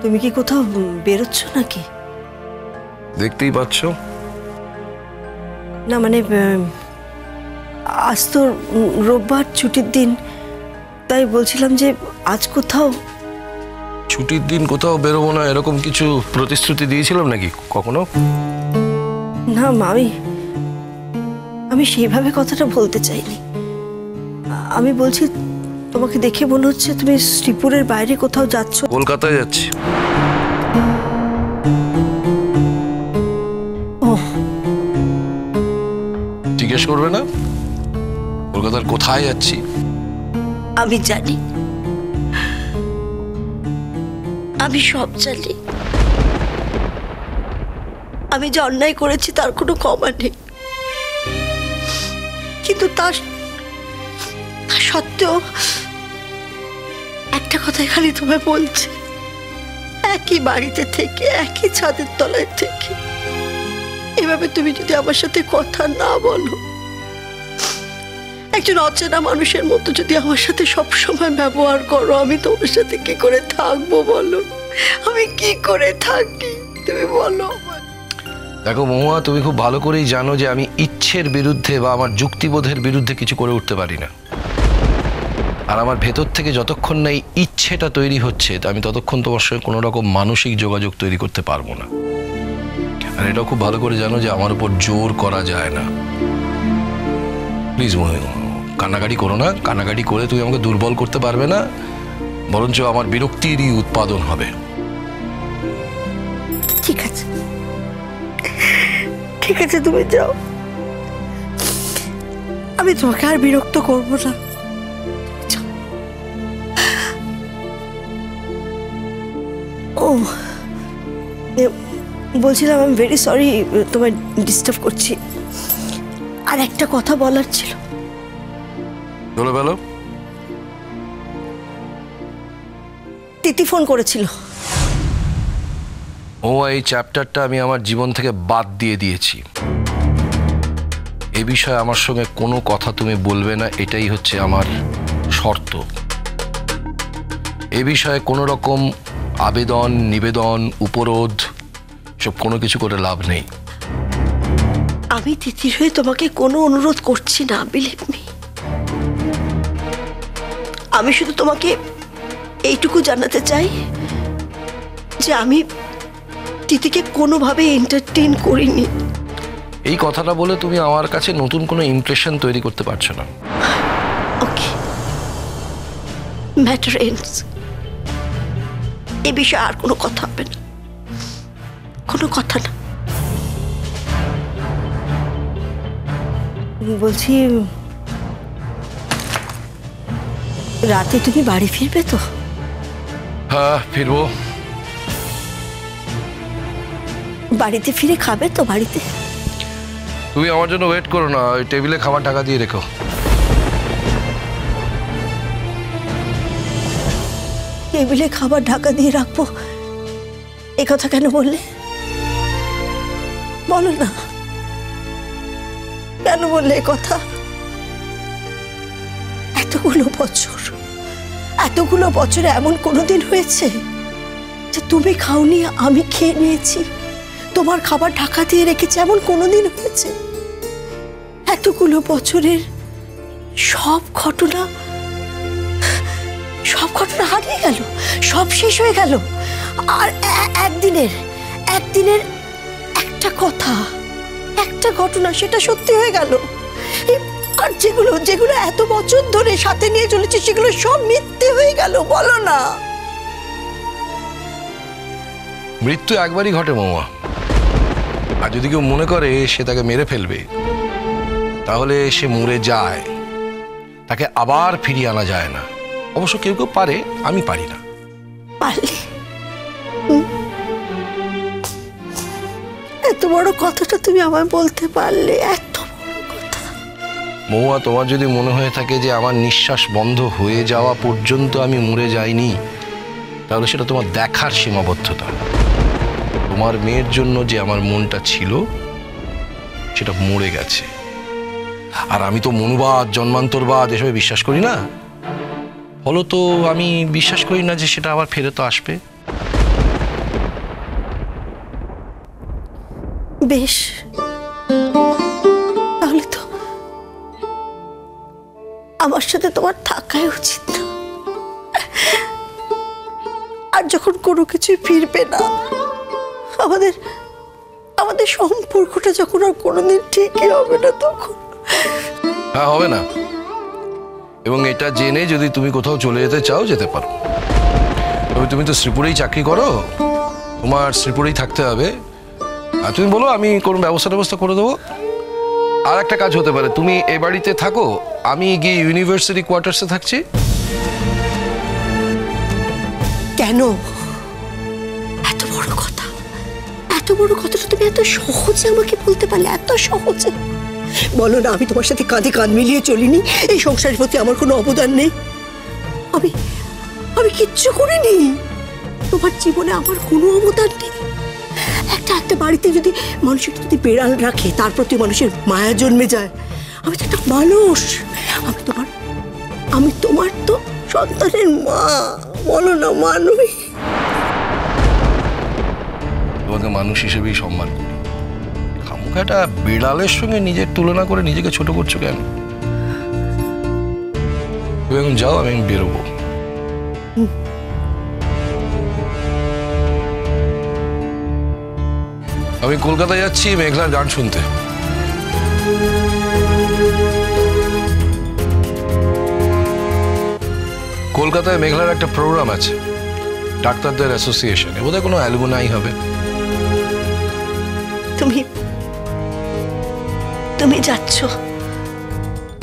তুমি কি কোথাও বেরোচ্ছ নাকি? দেখতেই পাচ্ছ। না মানে আজ তো রোববার, ছুটির দিন, তাই বলছিলাম যে আজ কোথাও। ছুটির দিন কোথাও বেরোবো না এরকম কিছু প্রতিশ্রুতি দিয়েছিলাম নাকি কখনো? না আমি সেইভাবে কথাটা বলতে চাইনি। আমি বলছি তোমাকে দেখে মনে হচ্ছে তুমি শ্রীপুরের বাইরে কোথাও যাচ্ছ। কলকাতায় যাচ্ছি। ও, জিজ্ঞেস করবে না কলকাতার কোথায় যাচ্ছি? আমি জানি, আমি সব জানি। আমি যে অন্যায় করেছি তার কোনো ক্ষমা নেই, কিন্তু তার সত্ত্বেও একটা কথাই খালি তোমায় বলছি, একই বাড়িতে থেকে একই ছাদের তলায় থেকে এভাবে তুমি যদি আমার সাথে কথা না বলো, একজন অচেনা মানুষের মতো যদি আমার সাথে সবসময় ব্যবহার করো, আমি তোমার সাথে কি করে থাকবো বলো? আমি কি করে থাকি তুমি বলো? দেখো মহুয়া, তুমি খুব ভালো করেই জানো যে আমি ইচ্ছের বিরুদ্ধে বা আমার যুক্তিবোধের বিরুদ্ধে কিছু করে উঠতে পারি না। আর আমার ভেতর থেকে যতক্ষণ না এই ইচ্ছেটা তৈরি হচ্ছে আমি ততক্ষণ তোমার সঙ্গে কোনো রকম মানসিক যোগাযোগ তৈরি করতে পারবো না। আর এটাও খুব ভালো করে জানো যে আমার উপর জোর করা যায় না। প্লিজ কান্নাকাটি করো না। কান্নাকাটি করে তুমি আমাকে দুর্বল করতে পারবে না, বরঞ্চ আমার বিরক্তিরই উৎপাদন হবে। ঠিক আছে, ঠিক আছে, তুমি যাও, আমি তোমাকে আর বিরক্ত করবো না। ও বলছিলাম, আমি ভেরি সরি তোমায় ডিস্টার্ব করছি। আর একটা কথা বলার ছিল। বলো বলো। তিথি ফোন করেছিল। ও, এই চ্যাপ্টারটা আমি আমার জীবন থেকে বাদ দিয়ে দিয়েছি। এ বিষয়ে আমার সঙ্গে কোনো কথা তুমি বলবে না, এটাই হচ্ছে আমার শর্ত। এ বিষয়ে কোনো রকম আবেদন, নিবেদন, উপরোধ সব কোনো কিছু করে লাভ নেই। আমি তিথির হয়ে তোমাকে কোনো অনুরোধ করছি না, বিলিভ মি। আমি শুধু তোমাকে এইটুকু জানাতে চাই যে আমি তিথিকে কোনোভাবে এন্টারটেইন করিনি। এই কথাটা বলে তুমি আমার কাছে নতুন কোনো ইমপ্রেশন তৈরি করতে পারছো না। ওকে, ম্যাটার এন্ডস। এ বিষয়ে আর কোনো কথা হবে না, কোনো কথা না। বলছি, রাতে তুমি বাড়ি ফিরবে তো? হ্যাঁ, ফিরবো। বাড়িতে ফিরে খাবে তো? বাড়িতে তুমি আমার জন্য ওয়েট করো না, ওই টেবিলে খাবার টাকা দিয়ে রেখো। টেবিলে খাবার ঢাকা দিয়ে রাখবো এ কথা কেন বললে? বলো না, কেন বললে এ কথা? এতগুলো বছরে এমন কোনোদিন হয়েছে যে তুমি খাওনি আমি খেয়ে নিয়েছি, তোমার খাবার ঢাকা দিয়ে রেখেছে, এমন কোনোদিন হয়েছে? এতগুলো বছরের সব ঘটনা হারিয়ে গেল, সব শেষ হয়ে গেল, আর একদিনের একটা কথা, একটা ঘটনা সেটা সত্যি হয়ে গেল। আর যেগুলো এত বছর ধরে সাথে নিয়ে চলেছে সেগুলো সব মিথ্যে হয়ে গেল। বলো না। মৃত্যু একবারই ঘটে মহুয়া, আর যদি কেউ মনে করে সে তাকে মেরে ফেলবে তাহলে সে মরে যায়, তাকে আবার ফিরিয়ে আনা যায় না। অবশ্য কেউ কেউ পারে, আমি পারি না। পারলে এত বড় কথাটা তুমি আমায় বলতে পারলে? এত বড় কথা। মহুয়া, তোমার যদি মনে হয়ে থাকে যে আমার নিঃশ্বাস বন্ধ হয়ে যাওয়া পর্যন্ত আমি মরে যাইনি, তাহলে সেটা তোমার দেখার সীমাবদ্ধতা। তোমার মেয়ের জন্য যে আমার মনটা ছিল সেটা মরে গেছে। আর আমি তো মনুবাদ, জন্মান্তরবাদ এসবে বিশ্বাস করি না, ফলত আমি বিশ্বাস করি না যে সেটা আবার ফেরত আসবে। বেশ, তাহলে তো আমার সাথে তোমার থাকাই উচিত না। আর যখন কোনো কিছুই ফিরবে না, আমাদের আমাদের সম্পর্কটা যখন আর কোনোদিন ঠিকই হবে না, তখন হ্যাঁ, হবে না। এবং এটা জেনে যদি তুমি কোথাও চলে যেতে চাও, যেতে পারো। তবে তুমি তো শ্রীপুরেই চাকরি করো, তোমার শ্রীপুরেই থাকতে হবে। আর তুমি বলো, আমি কোনো ব্যবস্থা করে দেবো। আর একটা কাজ হতে পারে, তুমি এ বাড়িতে থাকো, আমি গিয়ে ইউনিভার্সিটি কোয়ার্টার্সে থাকছি। কেন? এত বড় কথা, এত বড় কথাটা তুমি এত সহজে আমাকে বলতে পারলে, এত সহজে। বলো না, আমি তোমার সাথে কাঁধে কাঁধ মিলিয়ে চলিনি? এই সংসারের প্রতি আমার কোনো অবদান নেই? আমি আমি কিচ্ছু করিনি। তোমার জীবনে আমার কোনো অবদান নেই। একটা বাড়িতে যদি মানুষের যদি বেড়াল রাখে, তার প্রতি মানুষের মায়া জন্মে যায়। আমি তো একটা মানুষ, আমি তোমার তো সন্তানের মা। বলো না, মা নই? তোমাকে মানুষ হিসেবেই সম্মান করি। খামুখাটা বিড়ালের সঙ্গে নিজের তুলনা করে নিজেকে ছোট করছো কেন? তুমি এখন যাও, আমি বেরোবো। আমি কলকাতায় যাচ্ছি মেঘলার গান শুনতে। কলকাতায় মেঘলার একটা প্রোগ্রাম আছে, ডাক্তারদের অ্যাসোসিয়েশনে, বোধহয় কোনো অ্যালুমনাই হবে। তুমি যাচ্ছ?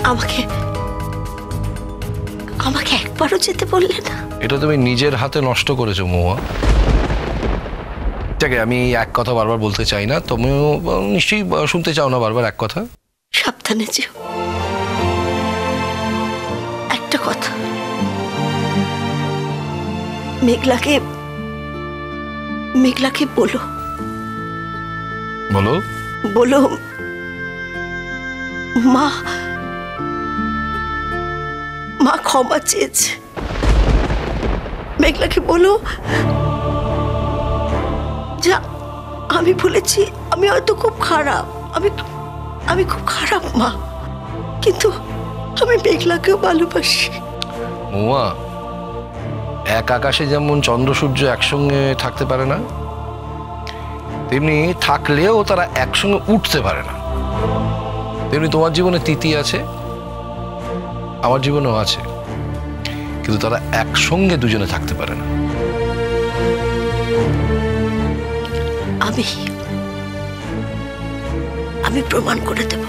আমাকে একবারও যেতে বললে না? এটা তুমি নিজের হাতে নষ্ট করেছো মহুয়া। ঠিক আছে, আমি এক কথা বারবার বলতে চাই না, তুমিও নিশ্চয়ই শুনতে চাও না বারবার এক কথা। সাবধানে যেও। একটা কথা, মেঘলাকে বলো মা ক্ষমা চেয়েছে। মেঘলাকে বলো যা, আমি বলেছি আমি হয়তো খুব খারাপ, আমি খুব খারাপ মা, কিন্তু আমি মেঘলাকেও ভালোবাসি। মহুয়া, এক আকাশে যেমন চন্দ্র সূর্য একসঙ্গে থাকতে পারে না, তেমনি থাকলেও তারা একসঙ্গে উঠতে পারে না। তেমনি তোমার জীবনে তিথি আছে, আমার জীবনেও আছে, কিন্তু তারা একসঙ্গে দুজনে থাকতে পারে না। আমি প্রমাণ করে দেব।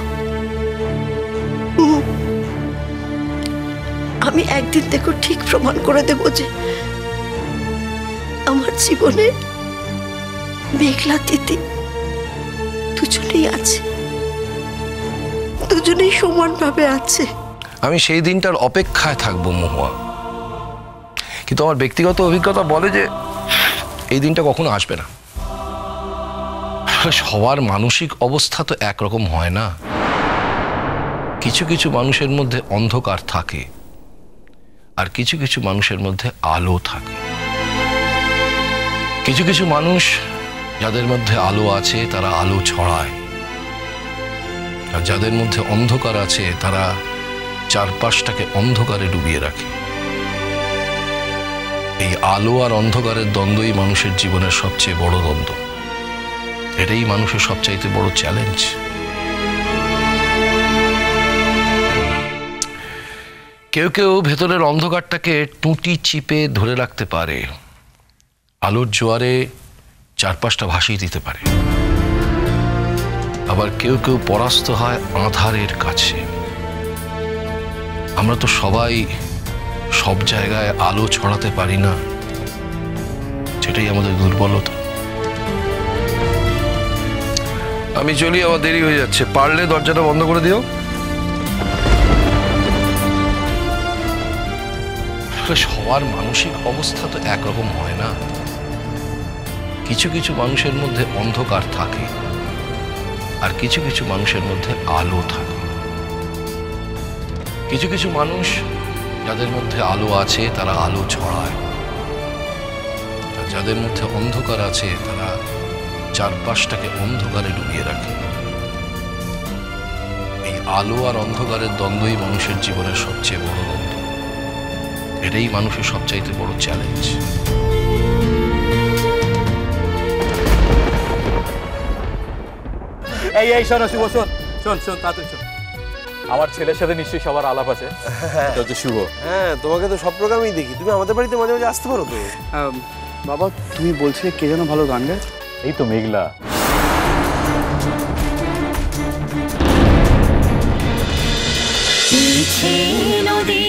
আমি একদিন দেখো ঠিক প্রমাণ করে দেব যে আমার জীবনে মেঘলা তিথি দুজনেই আছে, দুজনেই সমানভাবে আছে। আমি সেই দিনটার অপেক্ষায় থাকবো মহুয়া, কিন্তু আমার ব্যক্তিগত অভিজ্ঞতা বলে যে এই দিনটা কখনো আসবে না। সবার মানসিক অবস্থা তো একরকম হয় না। কিছু কিছু মানুষের মধ্যে অন্ধকার থাকে, আর কিছু কিছু মানুষের মধ্যে আলো থাকে। কিছু কিছু মানুষ যাদের মধ্যে আলো আছে তারা আলো ছড়ায়, আর যাদের মধ্যে অন্ধকার আছে তারা চারপাশটাকে অন্ধকারে ডুবিয়ে রাখে। এই আলো আর অন্ধকারের দ্বন্দ্বই মানুষের জীবনের সবচেয়ে বড় দ্বন্দ্ব। এটাই মানুষের সবচাইতে বড় চ্যালেঞ্জ। কেউ কেউ ভেতরের অন্ধকারটাকে টুটি চিপে ধরে রাখতে পারে, আলোর জোয়ারে চারপাশটা ভাসিয়ে দিতে পারে। আবার কেউ কেউ পরাস্ত হয় আঁধারের কাছে। আমরা তো সবাই সব জায়গায় আলো ছড়াতে পারি না, সেটাই আমাদের দুর্বলতা। আমি চলি, আমার দেরি হয়ে যাচ্ছে। পারলে দরজাটা বন্ধ করে দিও। সবার মানসিক অবস্থা তো একরকম হয় না। কিছু কিছু মানুষের মধ্যে অন্ধকার থাকে, আর কিছু কিছু মানুষের মধ্যে আলো থাকে। কিছু কিছু মানুষ যাদের মধ্যে আলো আছে তারা আলো ছড়ায়, আর যাদের মধ্যে অন্ধকার আছে তারা চারপাশটাকে অন্ধকারে ডুবিয়ে রাখে। এই আলো আর অন্ধকারের দ্বন্দ্বই মানুষের জীবনের সবচেয়ে বড় দ্বন্দ্ব। এটাই মানুষের সবচাইতে বড় চ্যালেঞ্জ। এই শোনো শুভ, শোন তাড়াতাড়ি শোন। আমার ছেলের সাথে নিশ্চয়ই সবার আলাপ আছে। এটা হচ্ছে শুভ। হ্যাঁ, তোমাকে তো সব প্রোগ্রামেই দেখি। তুমি আমাদের বাড়িতে মাঝে মাঝে আসতে পারো তো। বাবা, তুমি বলছিলে কে যেন ভালো গান গায়? এই তো মেঘলা। নদী